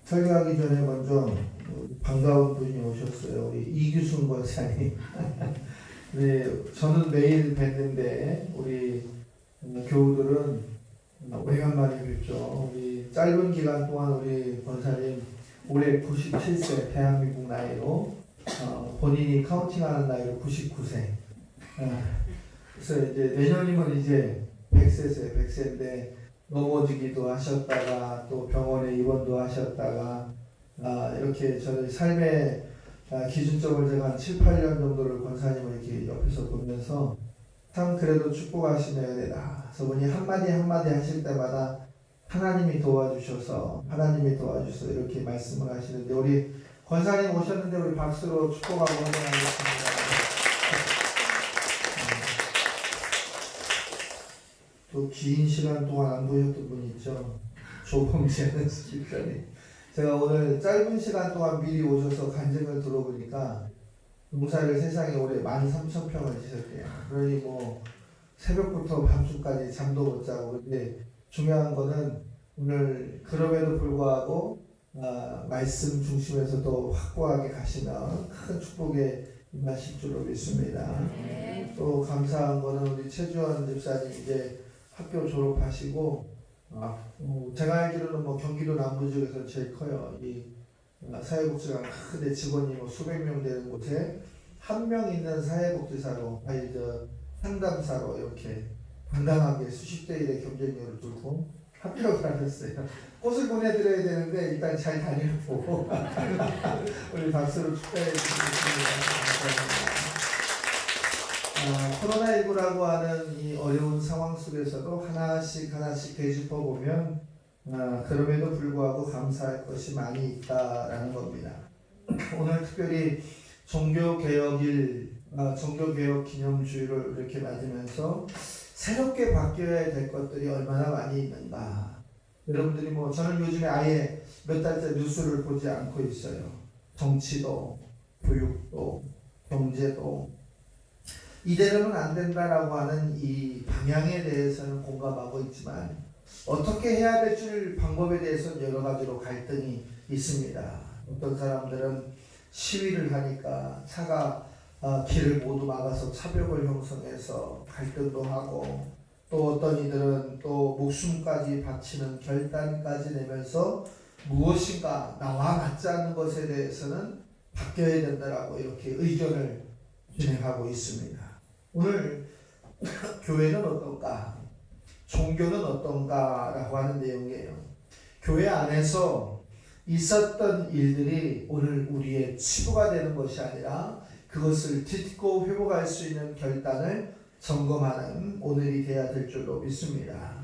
설교하기 전에 먼저 반가운 분이 오셨어요. 우리 이규순 권사님. 네, 저는 매일 뵀는데 우리 교우들은 오래간만에 뵙죠. 우리 짧은 기간 동안 우리 권사님 올해 97세 대한민국 나이로 본인이 카운팅하는 나이로 99세. 그래서 이제 내년이면 이제 100세인데 넘어지기도 하셨다가 또 병원에 입원도 하셨다가 이렇게 저희 삶의 기준점을 제가 한 7, 8년 정도를 권사님을 이렇게 옆에서 보면서 참 그래도 축복하시네요. 그래서 분이 한마디 하실 때마다 하나님이 도와주셔서 이렇게 말씀을 하시는데 우리 권사님 오셨는데 우리 박수로 축복하고 환영하겠습니다. 또 긴 시간 동안 안 보셨던 분 있죠. 조범재는 집사님. 제가 오늘 짧은 시간 동안 미리 오셔서 간증을 들어보니까 농사를 세상에 올해 13,000평을 지셨대요. 그러니 뭐 새벽부터 밤중까지 잠도 못 자고. 근데 중요한 거는 오늘 그럼에도 불구하고 말씀 중심에서도 확고하게 가시면 큰 축복에 임하실 줄로 믿습니다. 또 감사한 거는 우리 최주원 집사님 이제 학교 졸업하시고 제가 알기로는 뭐 경기도 남부 지역에서 제일 커요. 이 사회복지관 큰데 직원이 뭐 수백 명 되는 곳에 한 명 있는 사회복지사로 상담사로 이렇게 당당하게 수십 대 1의 경쟁력을 두고 합격을 하셨어요. 꽃을 보내드려야 되는데 일단 잘 다녀보고 우리 박수로 축하해 주시겠습니다. 코로나19라고 하는 이 어려운 상황 속에서도 하나씩 되짚어보면 그럼에도 불구하고 감사할 것이 많이 있다라는 겁니다. 오늘 특별히 종교개혁일, 종교개혁 기념주의를 이렇게 맞으면서 새롭게 바뀌어야 될 것들이 얼마나 많이 있는가. 여러분들이 뭐 저는 요즘에 아예 몇 달째 뉴스를 보지 않고 있어요. 정치도, 교육도, 경제도 이대로는 안 된다라고 하는 이 방향에 대해서는 공감하고 있지만 어떻게 해야 될지 방법에 대해서는 여러 가지로 갈등이 있습니다. 어떤 사람들은 시위를 하니까 차가 길을 모두 막아서 차벽을 형성해서 갈등도 하고, 또 어떤 이들은 또 목숨까지 바치는 결단까지 내면서 무엇인가 나와 맞지 않는 것에 대해서는 바뀌어야 된다라고 이렇게 의견을 진행하고 있습니다. 오늘 교회는 어떤가? 종교는 어떤가? 라고 하는 내용이에요. 교회 안에서 있었던 일들이 오늘 우리의 치부가 되는 것이 아니라 그것을 딛고 회복할 수 있는 결단을 점검하는 오늘이 되어야 될 줄로 믿습니다.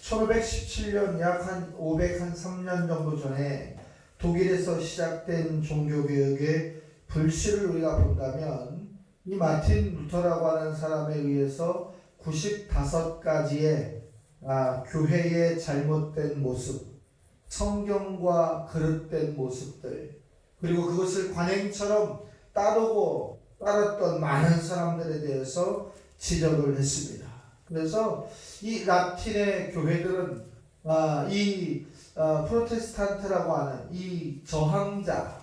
1517년 약 한 503년 정도 전에 독일에서 시작된 종교개혁의 불씨를 우리가 본다면 이 마틴 루터라고 하는 사람에 의해서 95가지의 교회의 잘못된 모습, 성경과 그릇된 모습들, 그리고 그것을 관행처럼 따랐던 많은 사람들에 대해서 지적을 했습니다. 그래서 이 라틴의 교회들은 프로테스탄트라고 하는 이 저항자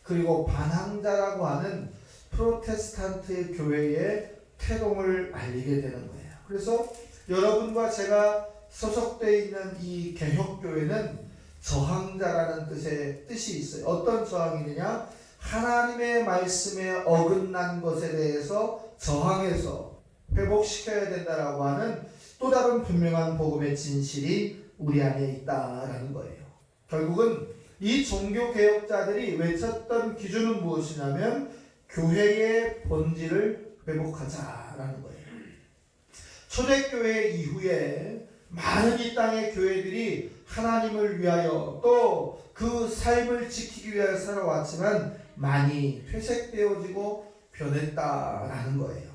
그리고 반항자라고 하는 프로테스탄트 교회의 태동을 알리게 되는 거예요. 그래서 여러분과 제가 소속되어 있는 이 개혁교회는 저항자라는 뜻이 있어요. 어떤 저항이냐? 하나님의 말씀에 어긋난 것에 대해서 저항해서 회복시켜야 된다라고 하는 또 다른 분명한 복음의 진실이 우리 안에 있다라는 거예요. 결국은 이 종교개혁자들이 외쳤던 기준은 무엇이냐면 교회의 본질을 회복하자라는 거예요. 초대교회 이후에 많은 이 땅의 교회들이 하나님을 위하여 또 그 삶을 지키기 위하여 살아왔지만 많이 퇴색되어지고 변했다라는 거예요.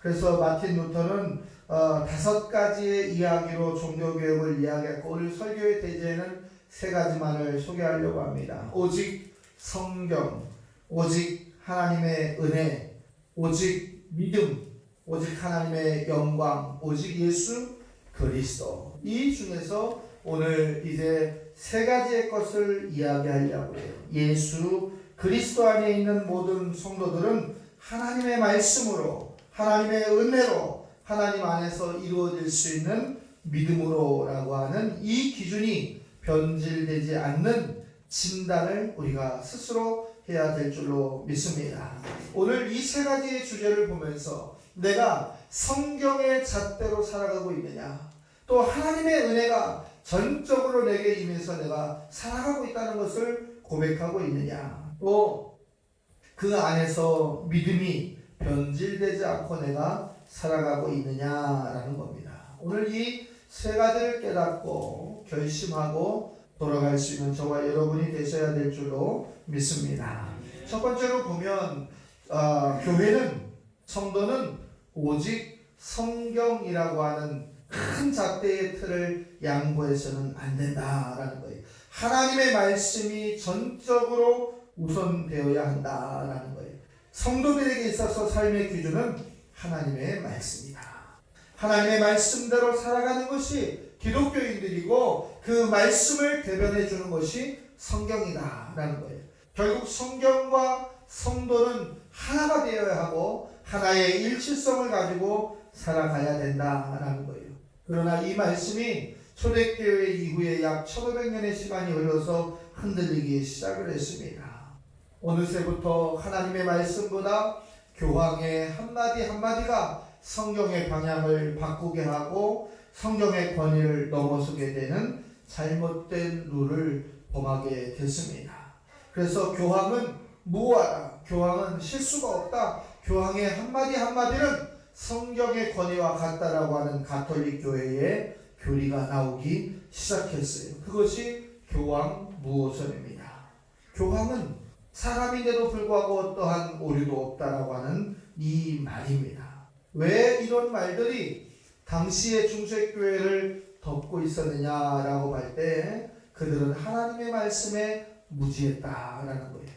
그래서 마틴 루터는 5가지의 이야기로 종교개혁을 이야기했고 오늘 설교의 대제에는 3가지만을 소개하려고 합니다. 오직 성경, 오직 하나님의 은혜, 오직 믿음, 오직 하나님의 영광, 오직 예수 그리스도. 이 중에서 오늘 이제 세 가지의 것을 이야기하려고 해요. 예수 그리스도 안에 있는 모든 성도들은 하나님의 말씀으로, 하나님의 은혜로, 하나님 안에서 이루어질 수 있는 믿음으로라고 하는 이 기준이 변질되지 않는 진단을 우리가 스스로 해야 될 줄로 믿습니다. 오늘 이 세 가지의 주제를 보면서 내가 성경의 잣대로 살아가고 있느냐, 또 하나님의 은혜가 전적으로 내게 임해서 내가 살아가고 있다는 것을 고백하고 있느냐, 또 그 안에서 믿음이 변질되지 않고 내가 살아가고 있느냐라는 겁니다. 오늘 이 세 가지를 깨닫고 결심하고 돌아갈 수 있는 저와 여러분이 되셔야 될 줄로 믿습니다. 첫 번째로 보면 교회는, 성도는 오직 성경이라고 하는 큰 잣대의 틀을 양보해서는 안 된다라는 거예요. 하나님의 말씀이 전적으로 우선되어야 한다라는 거예요. 성도들에게 있어서 삶의 기준은 하나님의 말씀이다. 하나님의 말씀대로 살아가는 것이 기독교인들이고, 그 말씀을 대변해 주는 것이 성경이다라는 거예요. 결국 성경과 성도는 하나가 되어야 하고 하나의 일치성을 가지고 살아가야 된다라는 거예요. 그러나 이 말씀이 초대교회 이후에 약 1500년의 시간이 흘러서 흔들리기 시작을 했습니다. 어느새부터 하나님의 말씀보다 교황의 한마디 한마디가 성경의 방향을 바꾸게 하고 성경의 권위를 넘어서게 되는 잘못된 룰을 범하게 됐습니다. 그래서 교황은 무효하다, 교황은 실수가 없다, 교황의 한마디 한마디는 성경의 권위와 같다라고 하는 가톨릭 교회의 교리가 나오기 시작했어요. 그것이 교황 무호선입니다. 교황은 사람인데도 불구하고 어떠한 오류도 없다라고 하는 이 말입니다. 왜 이런 말들이 당시의 중세교회를 덮고 있었느냐라고 할 때 그들은 하나님의 말씀에 무지했다라는 거예요.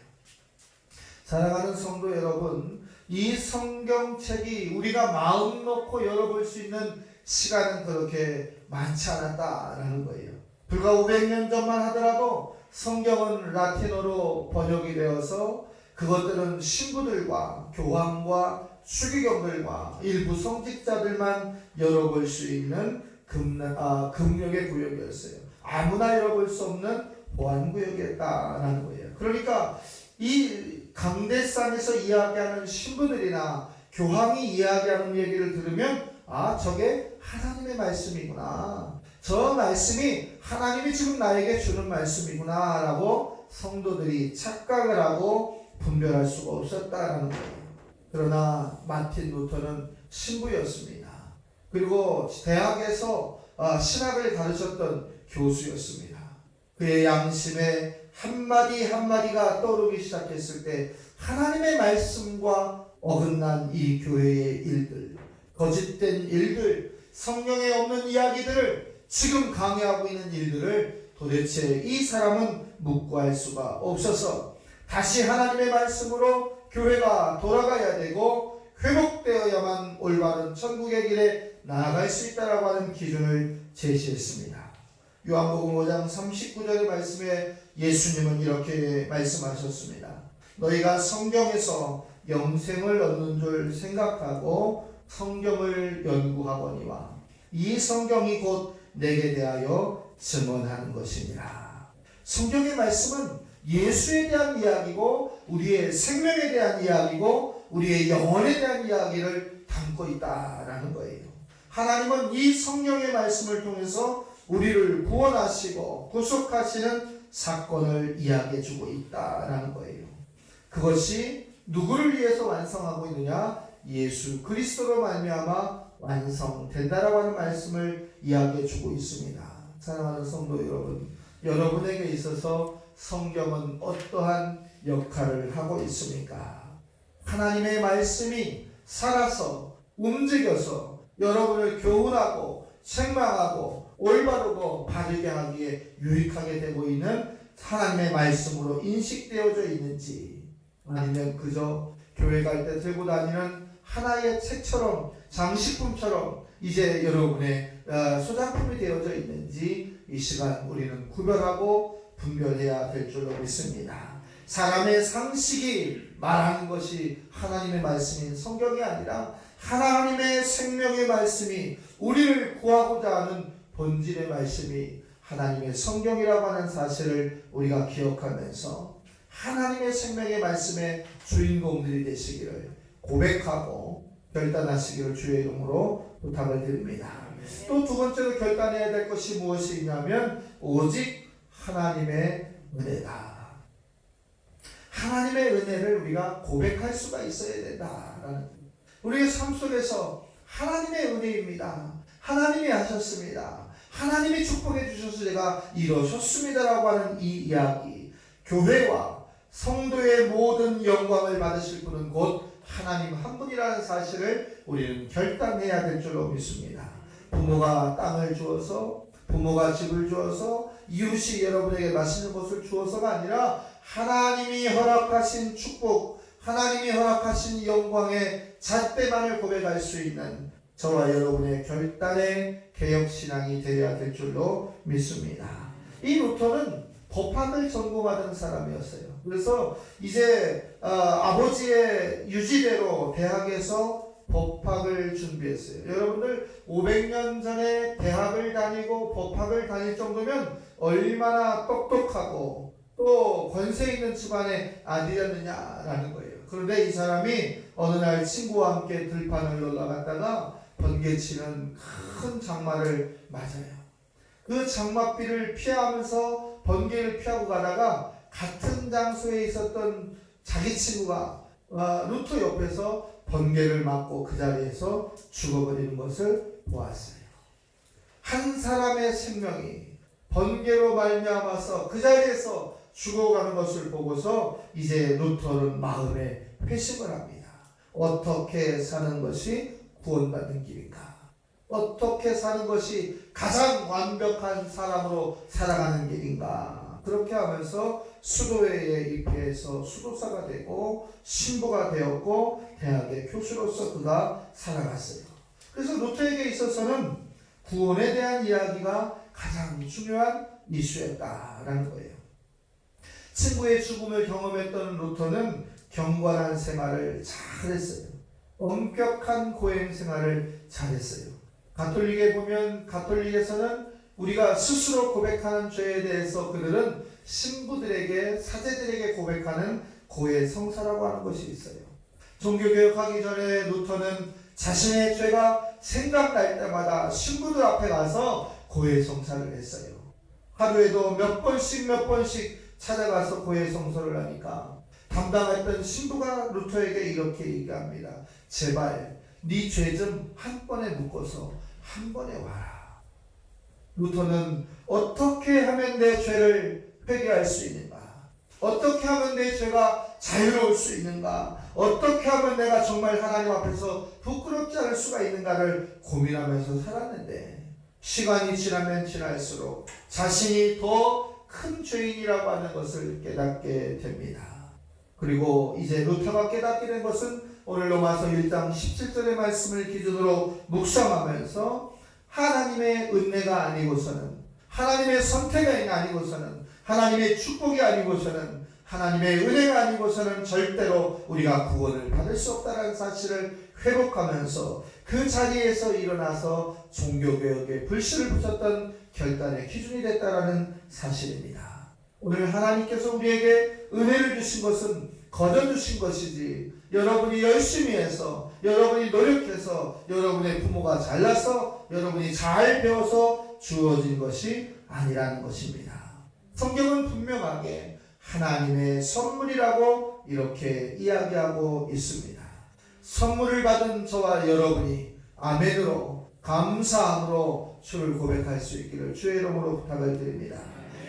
사랑하는 성도 여러분, 이 성경책이 우리가 마음 놓고 열어볼 수 있는 시간은 그렇게 많지 않았다라는 거예요. 불과 500년 전만 하더라도 성경은 라틴어로 번역이 되어서 그것들은 신부들과 교황과 수기경들과 일부 성직자들만 열어볼 수 있는 금력의 구역이었어요. 아무나 열어볼 수 없는 보안구역이었다라는 거예요. 그러니까 이 강대상에서 이야기하는 신부들이나 교황이 이야기하는 얘기를 들으면 저게 하나님의 말씀이구나, 저 말씀이 하나님이 지금 나에게 주는 말씀이구나 라고 성도들이 착각을 하고 분별할 수가 없었다라는 거예요. 그러나 마틴 루터는 신부였습니다. 그리고 대학에서 신학을 가르쳤던 교수였습니다. 그의 양심에 한마디 한마디가 떠오르기 시작했을 때 하나님의 말씀과 어긋난 이 교회의 일들, 거짓된 일들, 성경에 없는 이야기들을 지금 강요하고 있는 일들을 도대체 이 사람은 묵과할 수가 없어서 다시 하나님의 말씀으로 교회가 돌아가야 되고 회복되어야만 올바른 천국의 길에 나아갈 수 있다라고 하는 기준을 제시했습니다. 요한복음 5장 39절의 말씀에 예수님은 이렇게 말씀하셨습니다. 너희가 성경에서 영생을 얻는 줄 생각하고 성경을 연구하거니와 이 성경이 곧 내게 대하여 증언하는 것이니라. 성경의 말씀은 예수에 대한 이야기고 우리의 생명에 대한 이야기고 우리의 영혼에 대한 이야기를 담고 있다라는 거예요. 하나님은 이 성경의 말씀을 통해서 우리를 구원하시고 구속하시는 사건을 이야기해 주고 있다라는 거예요. 그것이 누구를 위해서 완성하고 있느냐? 예수 그리스도로 말미암아 완성된다라고 하는 말씀을 이야기해 주고 있습니다. 사랑하는 성도 여러분, 여러분에게 있어서 성경은 어떠한 역할을 하고 있습니까? 하나님의 말씀이 살아서 움직여서 여러분을 교훈하고 책망하고 올바르고 바르게 하기에 유익하게 되고 있는 하나님의 말씀으로 인식되어져 있는지, 아니면 그저 교회 갈 때 들고 다니는 하나의 책처럼 장식품처럼 이제 여러분의 소장품이 되어져 있는지 이 시간 우리는 구별하고 분별해야 될 줄로 믿습니다. 사람의 상식이 말하는 것이 하나님의 말씀인 성경이 아니라 하나님의 생명의 말씀이 우리를 구하고자 하는 본질의 말씀이 하나님의 성경이라고 하는 사실을 우리가 기억하면서 하나님의 생명의 말씀의 주인공들이 되시기를 고백하고 결단하시기를 주의 이름으로 부탁을 드립니다. 또 두 번째로 결단해야 될 것이 무엇이냐면 오직 하나님의 은혜다. 하나님의 은혜를 우리가 고백할 수가 있어야 된다라는, 우리의 삶 속에서 하나님의 은혜입니다. 하나님이 하셨습니다. 하나님이 축복해 주셔서 제가 이루셨습니다라고 하는 이 이야기, 교회와 성도의 모든 영광을 받으실 분은 곧 하나님 한 분이라는 사실을 우리는 결단해야 될 줄로 믿습니다. 부모가 땅을 주어서, 부모가 집을 주어서, 이웃이 여러분에게 맛있는 것을 주어서가 아니라 하나님이 허락하신 축복, 하나님이 허락하신 영광의 잣대만을 고백할 수 있는 저와 여러분의 결단의 개혁신앙이 되어야 될 줄로 믿습니다. 이 루터는 법학을 전공하던 사람이었어요. 그래서 이제 아버지의 유지대로 대학에서 법학을 준비했어요. 여러분들 500년 전에 대학을 다니고 법학을 다닐 정도면 얼마나 똑똑하고 또 권세 있는 집안의 아들이었느냐라는 거예요. 그런데 이 사람이 어느 날 친구와 함께 들판을 올라갔다가 번개치는 큰 장마를 맞아요. 그 장맛비를 피하면서 번개를 피하고 가다가 같은 장소에 있었던 자기 친구가 루터 옆에서 번개를 맞고 그 자리에서 죽어버리는 것을 보았어요. 한 사람의 생명이 번개로 말미암아서 그 자리에서 죽어가는 것을 보고서 이제 루터는 마음에 회심을 합니다. 어떻게 사는 것이 구원받는 길인가? 어떻게 사는 것이 가장 완벽한 사람으로 살아가는 길인가? 그렇게 하면서 수도회에 입회해서 수도사가 되고 신부가 되었고 대학의 교수로서 그가 살아갔어요. 그래서 루터에게 있어서는 구원에 대한 이야기가 가장 중요한 이슈였다라는 거예요. 친구의 죽음을 경험했던 루터는 경건한 생활을 잘했어요. 엄격한 고행 생활을 잘했어요. 가톨릭에 보면 가톨릭에서는 우리가 스스로 고백하는 죄에 대해서 그들은 신부들에게 사제들에게 고백하는 고해 성사라고 하는 것이 있어요. 종교개혁하기 전에 루터는 자신의 죄가 생각날 때마다 신부들 앞에 가서 고해 성사를 했어요. 하루에도 몇 번씩 찾아가서 고해 성사를 하니까 담당했던 신부가 루터에게 이렇게 얘기합니다. 제발 네 죄 좀 한 번에 묶어서 한 번에 와라. 루터는 어떻게 하면 내 죄를 회개할 수 있는가? 어떻게 하면 내 죄가 자유로울 수 있는가? 어떻게 하면 내가 정말 하나님 앞에서 부끄럽지 않을 수가 있는가를 고민하면서 살았는데 시간이 지나면 지날수록 자신이 더 큰 죄인이라고 하는 것을 깨닫게 됩니다. 그리고 이제 루터가 깨닫게 된 것은 오늘 로마서 1장 17절의 말씀을 기준으로 묵상하면서 하나님의 은혜가 아니고서는, 하나님의 선택이 아니고서는, 하나님의 축복이 아니고서는, 하나님의 은혜가 아니고서는 절대로 우리가 구원을 받을 수 없다는 사실을 회복하면서 그 자리에서 일어나서 종교개혁에 불씨를 붙였던 결단의 기준이 됐다는 사실입니다. 오늘 하나님께서 우리에게 은혜를 주신 것은 거저 주신 것이지 여러분이 열심히 해서, 여러분이 노력해서, 여러분의 부모가 잘나서, 여러분이 잘 배워서 주어진 것이 아니라는 것입니다. 성경은 분명하게 하나님의 선물이라고 이렇게 이야기하고 있습니다. 선물을 받은 저와 여러분이 아멘으로 감사함으로 주를 고백할 수 있기를 주의 이름으로 부탁을 드립니다.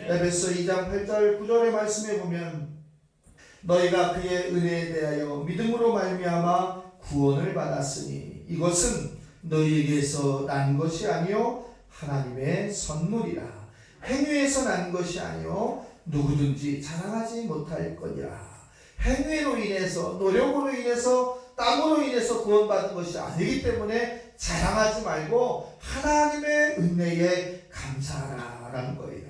에베소 2장 8절 9절의 말씀에 보면 너희가 그의 은혜에 대하여 믿음으로 말미암아 구원을 받았으니 이것은 너희에게서 난 것이 아니요 하나님의 선물이라. 행위에서 난 것이 아니요 누구든지 자랑하지 못할 거니라. 행위로 인해서, 노력으로 인해서, 땀으로 인해서 구원받은 것이 아니기 때문에 자랑하지 말고 하나님의 은혜에 감사하라 있다라는 거예요.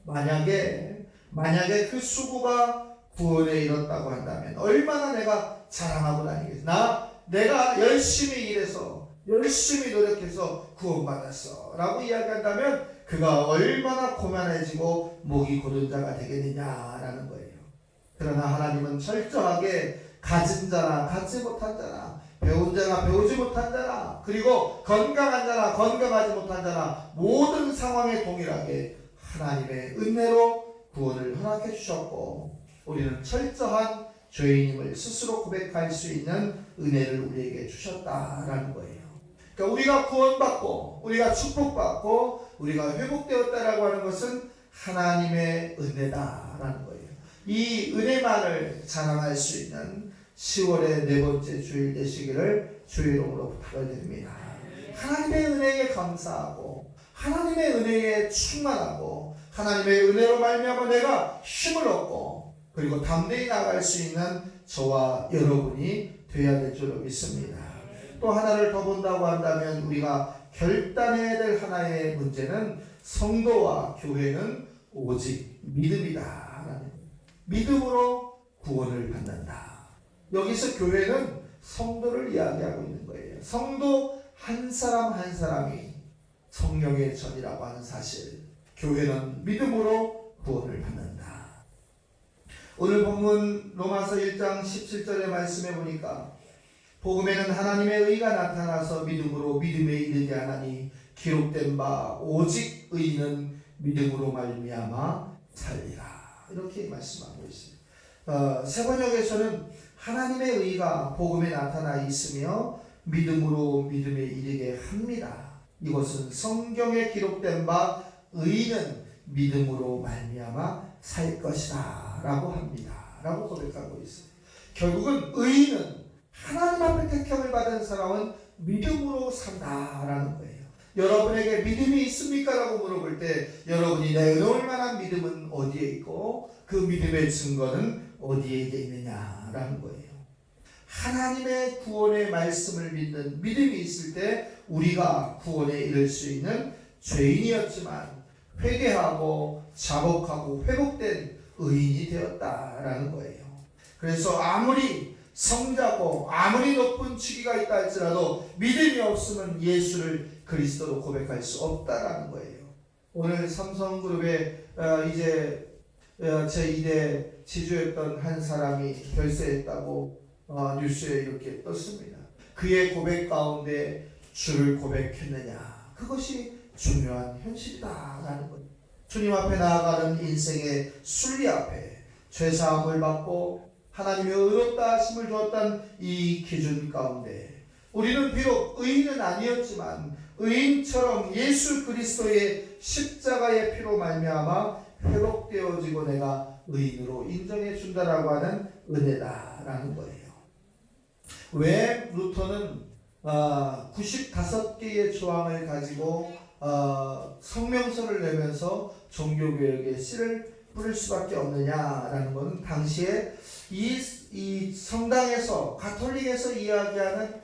만약에 그 수고가 구원에 이뤘다고 한다면 얼마나 내가 자랑하고 다니겠어. 내가 열심히 일해서 열심히 노력해서 구원받았어 라고 이야기한다면 그가 얼마나 고만해지고 목이 고른 자가 되겠느냐라는 거예요. 그러나 하나님은 철저하게 가진 자나 갖지 못한 자나 배운 자나 배우지 못한 자나 그리고 건강한 자나 건강하지 못한 자나 모든 상황에 동일하게 하나님의 은혜로 구원을 허락해 주셨고 우리는 철저한 죄인임을 스스로 고백할 수 있는 은혜를 우리에게 주셨다라는 거예요. 그러니까 우리가 구원받고 우리가 축복받고 우리가 회복되었다라고 하는 것은 하나님의 은혜다라는 거예요. 이 은혜만을 자랑할 수 있는 10월의 네 번째 주일 되시기를 주의 이름으로 부탁드립니다. 하나님의 은혜에 감사하고 하나님의 은혜에 충만하고 하나님의 은혜로 말미암아 내가 힘을 얻고 그리고 담대히 나아갈 수 있는 저와 여러분이 되어야 될 줄로 믿습니다. 또 하나를 더 본다고 한다면 우리가 결단해야 될 하나의 문제는 성도와 교회는 오직 믿음이다. 믿음으로 구원을 받는다. 여기서 교회는 성도를 이야기하고 있는 거예요. 성도 한 사람 한 사람이 성령의 전이라고 하는 사실. 교회는 믿음으로 구원을 받는다. 오늘 본문 로마서 1장 17절의 말씀에 보니까 복음에는 하나님의 의가 나타나서 믿음으로 믿음에 이르게 하나니 기록된 바 오직 의인은 믿음으로 말미암아 살리라. 이렇게 말씀하고 있어요. 세번역에서는 하나님의 의가 복음에 나타나 있으며 믿음으로 믿음에 이르게 합니다. 이것은 성경에 기록된 바 의인은 믿음으로 말미암아 살 것이다 라고 합니다. 라고 고백하고 있어요. 결국은 의인은 하나님 앞에 택함을 받은 사람은 믿음으로 산다라는 거예요. 여러분에게 믿음이 있습니까? 라고 물어볼 때 여러분이 내놓을 만한 믿음은 어디에 있고 그 믿음의 증거는 어디에 있느냐라는 거예요. 하나님의 구원의 말씀을 믿는 믿음이 있을 때 우리가 구원에 이를 수 있는 죄인이었지만 회개하고 자복하고 회복된 의인이 되었다라는 거예요. 그래서 아무리 성자고 아무리 높은 직위가 있다 할지라도 믿음이 없으면 예수를 그리스도로 고백할 수 없다라는 거예요. 오늘 삼성그룹에 이제 제2대 지주였던 한 사람이 결세했다고 뉴스에 이렇게 떴습니다. 그의 고백 가운데 주를 고백했느냐, 그것이 중요한 현실이다라는 거예요. 주님 앞에 나아가는 인생의 순리 앞에 죄사함을 받고 하나님의 의롭다 하심을 주었던 이 기준 가운데 우리는 비록 의인은 아니었지만 의인처럼 예수 그리스도의 십자가의 피로 말미암아 회복되어지고 내가 의인으로 인정해 준다라고 하는 은혜다라는 거예요. 왜 루터는 95개의 조항을 가지고 성명서를 내면서 종교개혁의 씨를 뿌릴 수밖에 없느냐라는 것은 당시에 이 성당에서 가톨릭에서 이야기하는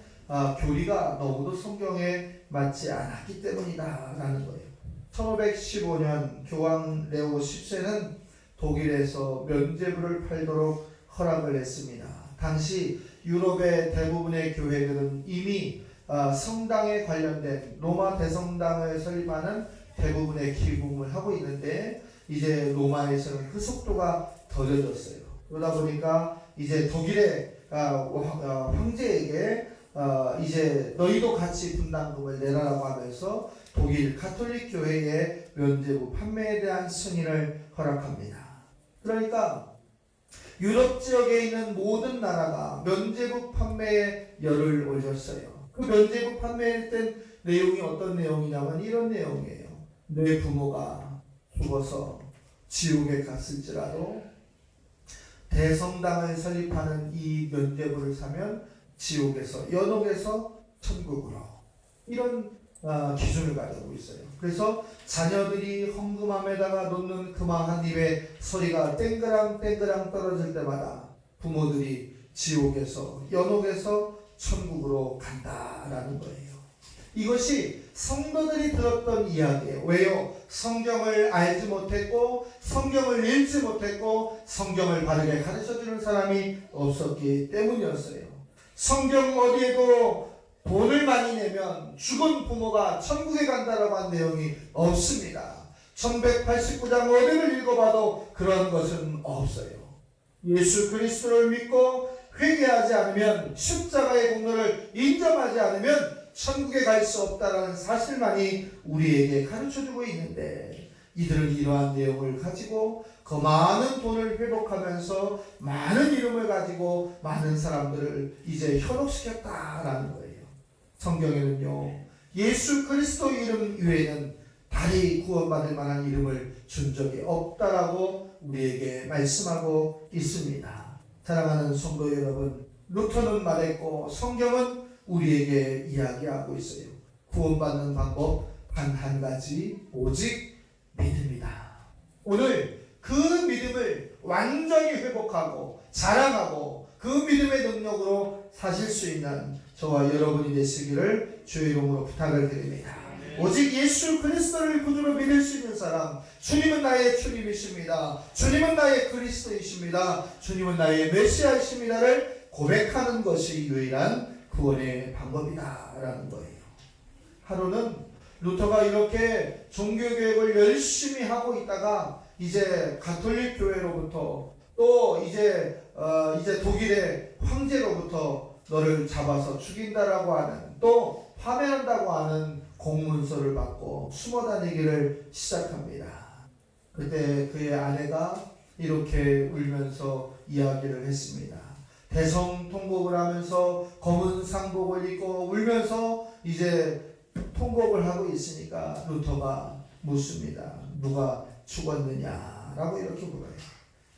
교리가 너무도 성경에 맞지 않았기 때문이다라는 거예요. 1515년 교황 레오 10세는 독일에서 면죄부를 팔도록 허락을 했습니다. 당시 유럽의 대부분의 교회들은 이미 성당에 관련된 로마 대성당을 설립하는 대부분의 기금을 하고 있는데 이제 로마에서는 그 속도가 더뎌졌어요. 그러다 보니까 이제 독일의 황제에게 이제 너희도 같이 분담금을 내라라고 하면서 독일 가톨릭 교회의 면죄부 판매에 대한 승인을 허락합니다. 그러니까 유럽 지역에 있는 모든 나라가 면죄부 판매에 열을 올렸어요. 그 면죄부 판매했던 내용이 어떤 내용이냐면 이런 내용이에요. 내 부모가 죽어서 지옥에 갔을지라도 대성당을 설립하는 이 면죄부를 사면 지옥에서 연옥에서 천국으로, 이런 기준을 가지고 있어요. 그래서 자녀들이 헌금함에다가 놓는 금화 한 입에 소리가 땡그랑 땡그랑 떨어질 때마다 부모들이 지옥에서 연옥에서 천국으로 간다라는 거예요. 이것이 성도들이 들었던 이야기예요. 왜요? 성경을 알지 못했고 성경을 읽지 못했고 성경을 바르게 가르쳐주는 사람이 없었기 때문이었어요. 성경 어디에도 돈을 많이 내면 죽은 부모가 천국에 간다라고 한 내용이 없습니다. 1189장 어디를 읽어봐도 그런 것은 없어요. 예수 그리스도를 믿고 회개하지 않으면, 십자가의 공로를 인정하지 않으면 천국에 갈 수 없다라는 사실만이 우리에게 가르쳐주고 있는데, 이들은 이러한 내용을 가지고 그 많은 돈을 회복하면서 많은 이름을 가지고 많은 사람들을 이제 현혹시켰다라는 거예요. 성경에는요, 예수 그리스도 이름 이외에는 달리 구원받을 만한 이름을 준 적이 없다라고 우리에게 말씀하고 있습니다. 사랑하는 성도 여러분, 루터는 말했고 성경은 우리에게 이야기하고 있어요. 구원받는 방법 단 한 가지, 오직 믿음이다. 오늘 그 믿음을 완전히 회복하고 자랑하고 그 믿음의 능력으로 사실 수 있는 저와 여러분이 되시기를 주의 이름으로 부탁을 드립니다. 오직 예수 그리스도를 구주로 믿을 수 있는 사람, 주님은 나의 주님이십니다. 주님은 나의 그리스도이십니다. 주님은 나의 메시아이십니다를 고백하는 것이 유일한 구원의 방법이다라는 거예요. 하루는 루터가 이렇게 종교개혁을 열심히 하고 있다가 이제 가톨릭 교회로부터 또 이제 독일의 황제로부터 너를 잡아서 죽인다라고 하는, 또 파면한다고 하는 공문서를 받고 숨어 다니기를 시작합니다. 그때 그의 아내가 이렇게 울면서 이야기를 했습니다. 대성통곡을 하면서 검은 상복을 입고 울면서 이제 통곡을 하고 있으니까 루터가 묻습니다. 누가 죽었느냐라고 이렇게 물어요.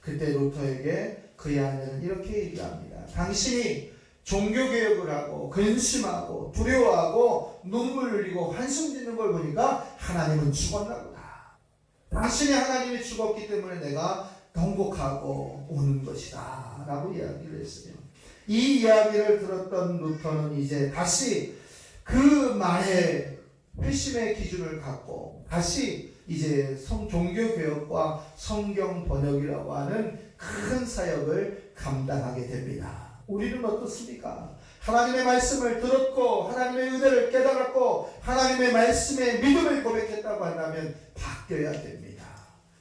그때 루터에게 그의 아내는 이렇게 얘기합니다. 당신이 종교개혁을 하고 근심하고 두려워하고 눈물 흘리고 한숨 짓는 걸 보니까 하나님은 죽었나 보다. 당신이 하나님이 죽었기 때문에 내가 통곡하고 우는 것이다 라고 이야기를 했어요. 이 이야기를 들었던 루터는 이제 다시 그 말에 회심의 기준을 갖고 다시 이제 종교개혁과 성경 번역이라고 하는 큰 사역을 감당하게 됩니다. 우리는 어떻습니까? 하나님의 말씀을 들었고 하나님의 은혜를 깨달았고 하나님의 말씀에 믿음을 고백했다고 한다면 바뀌어야 됩니다.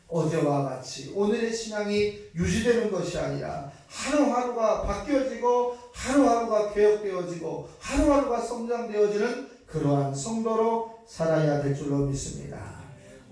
어제와 같이 오늘의 신앙이 유지되는 것이 아니라 하루하루가 바뀌어지고 하루하루가 개혁되어지고 하루하루가 성장되어지는 그러한 성도로 살아야 될 줄로 믿습니다.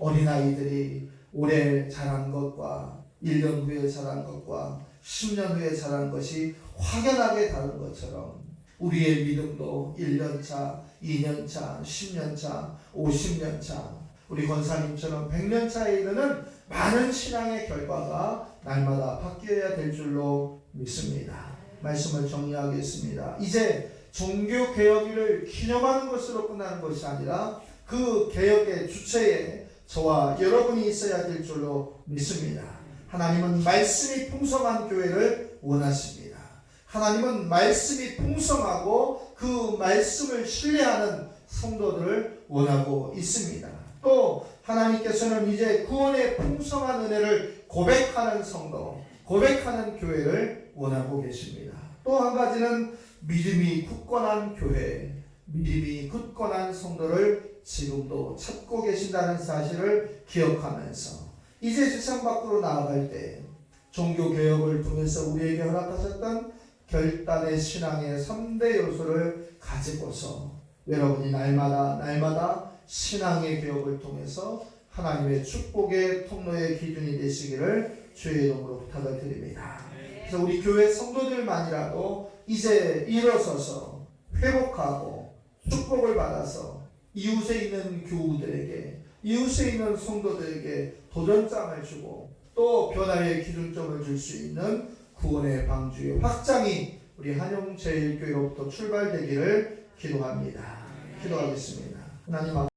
어린아이들이 올해 자란 것과 1년 후에 자란 것과 10년 후에 자란 것이 확연하게 다른 것처럼 우리의 믿음도 1년차, 2년차, 10년차, 50년차, 우리 권사님처럼 100년차에 이르는 많은 신앙의 결과가 날마다 바뀌어야 될 줄로 믿습니다. 말씀을 정리하겠습니다. 이제 종교개혁을 기념하는 것으로 끝나는 것이 아니라 그 개혁의 주체에 저와 여러분이 있어야 될 줄로 믿습니다. 하나님은 말씀이 풍성한 교회를 원하십니다. 하나님은 말씀이 풍성하고 그 말씀을 신뢰하는 성도들을 원하고 있습니다. 또 하나님께서는 이제 구원의 풍성한 은혜를 고백하는 성도, 고백하는 교회를 원하고 계십니다. 또 한 가지는 믿음이 굳건한 교회, 믿음이 굳건한 성도를 지금도 찾고 계신다는 사실을 기억하면서 이제 세상 밖으로 나아갈 때 종교개혁을 통해서 우리에게 허락하셨던 결단의 신앙의 3대 요소를 가지고서 여러분이 날마다 신앙의 개혁을 통해서 하나님의 축복의 통로의 기준이 되시기를 주의 이름으로 부탁을 드립니다. 그래서 우리 교회 성도들만이라도 이제 일어서서 회복하고 축복을 받아서 이웃에 있는 교우들에게, 이웃에 있는 성도들에게 도전장을 주고 또 변화의 기준점을 줄 수 있는 구원의 방주의 확장이 우리 한영제일교회로부터 출발되기를 기도합니다. 기도하겠습니다. 하나님